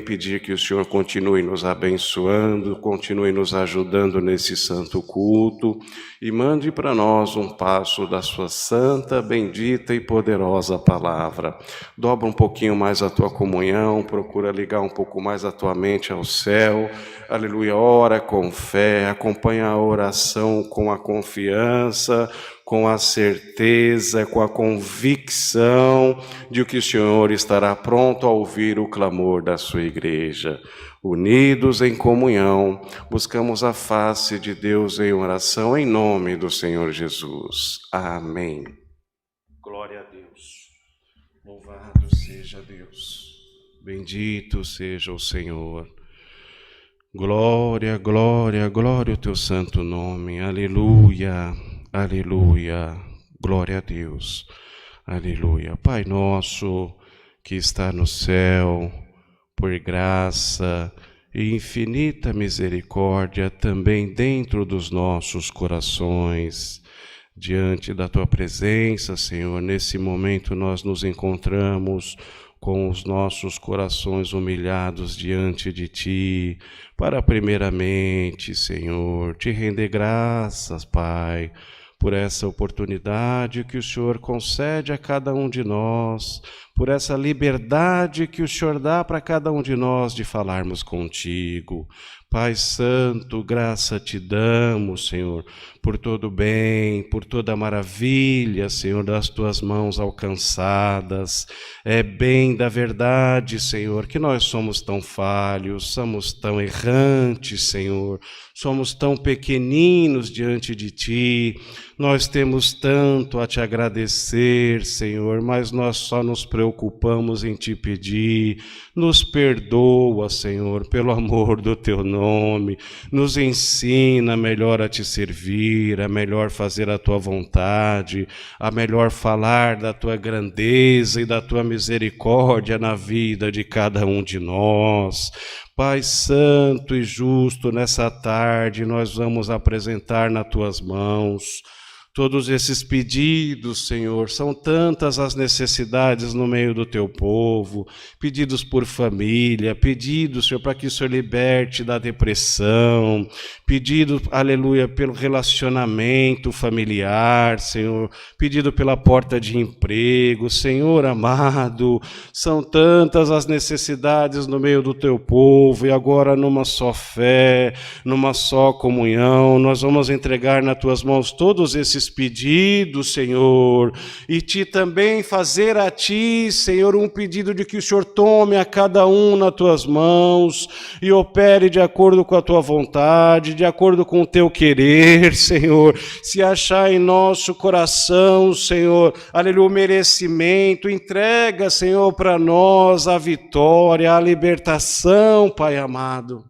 Pedir que o Senhor continue nos abençoando, continue nos ajudando nesse santo culto e mande para nós um passo da sua santa, bendita e poderosa palavra. Dobra um pouquinho mais a tua comunhão, procura ligar um pouco mais a tua mente ao céu. Aleluia, ora com fé, acompanha a oração com a confiança, com a certeza, com a convicção de que o Senhor estará pronto a ouvir o clamor da sua igreja. Unidos em comunhão, buscamos a face de Deus em oração, em nome do Senhor Jesus. Amém. Glória a Deus. Louvado seja Deus. Bendito seja o Senhor. Glória, glória, glória ao teu santo nome. Aleluia. Aleluia, glória a Deus, aleluia. Pai nosso que está no céu, por graça e infinita misericórdia também dentro dos nossos corações, diante da tua presença, Senhor, nesse momento nós nos encontramos com os nossos corações humilhados diante de Ti, para primeiramente, Senhor, Te render graças, Pai, por essa oportunidade que o Senhor concede a cada um de nós, por essa liberdade que o Senhor dá para cada um de nós de falarmos contigo. Pai Santo, graça te damos, Senhor, por todo o bem, por toda a maravilha, Senhor, das tuas mãos alcançadas. É bem da verdade, Senhor, que nós somos tão falhos, somos tão errantes, Senhor, somos tão pequeninos diante de Ti. Nós temos tanto a Te agradecer, Senhor, mas nós só nos preocupamos em Te pedir. Nos perdoa, Senhor, pelo amor do Teu nome. Nos ensina melhor a Te servir, a melhor fazer a Tua vontade, a melhor falar da Tua grandeza e da Tua misericórdia na vida de cada um de nós. Pai santo e justo, nessa tarde nós vamos apresentar nas Tuas mãos todos esses pedidos, Senhor. São tantas as necessidades no meio do Teu povo, pedidos por família, pedidos, Senhor, para que o Senhor liberte da depressão, pedido, aleluia, pelo relacionamento familiar, Senhor, pedido pela porta de emprego, Senhor amado, são tantas as necessidades no meio do Teu povo, e agora numa só fé, numa só comunhão, nós vamos entregar nas Tuas mãos todos esses pedidos, Senhor, e Te também fazer a Ti, Senhor, um pedido de que o Senhor tome a cada um nas Tuas mãos e opere de acordo com a Tua vontade, de acordo com o Teu querer, Senhor. Se achar em nosso coração, Senhor, aleluia, o merecimento, entrega, Senhor, para nós a vitória, a libertação, Pai amado.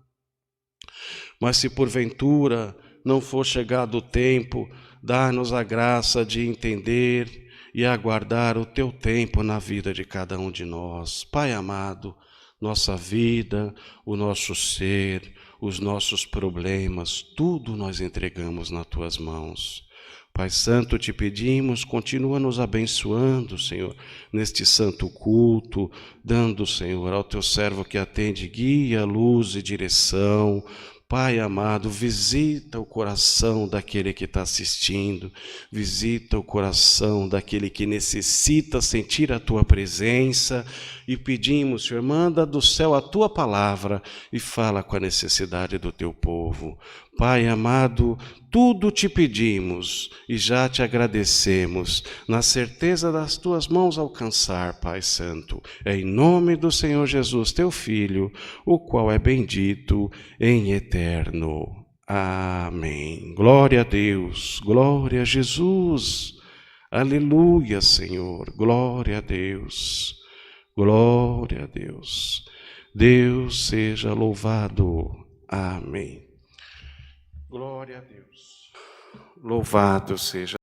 Mas se porventura não for chegado o tempo, dá-nos a graça de entender e aguardar o Teu tempo na vida de cada um de nós. Pai amado, nossa vida, o nosso ser, os nossos problemas, tudo nós entregamos nas Tuas mãos. Pai Santo, Te pedimos, continua nos abençoando, Senhor, neste santo culto, dando, Senhor, ao Teu servo que atende guia, luz e direção. Pai amado, visita o coração daquele que está assistindo, visita o coração daquele que necessita sentir a Tua presença, e pedimos, Senhor, manda do céu a Tua palavra e fala com a necessidade do Teu povo. Pai amado, tudo Te pedimos e já Te agradecemos, na certeza das Tuas mãos alcançar, Pai Santo, em nome do Senhor Jesus, Teu Filho, o qual é bendito em eterno. Amém. Glória a Deus, glória a Jesus, aleluia, Senhor, glória a Deus, glória a Deus. Deus seja louvado. Amém. Glória a Deus. Louvado seja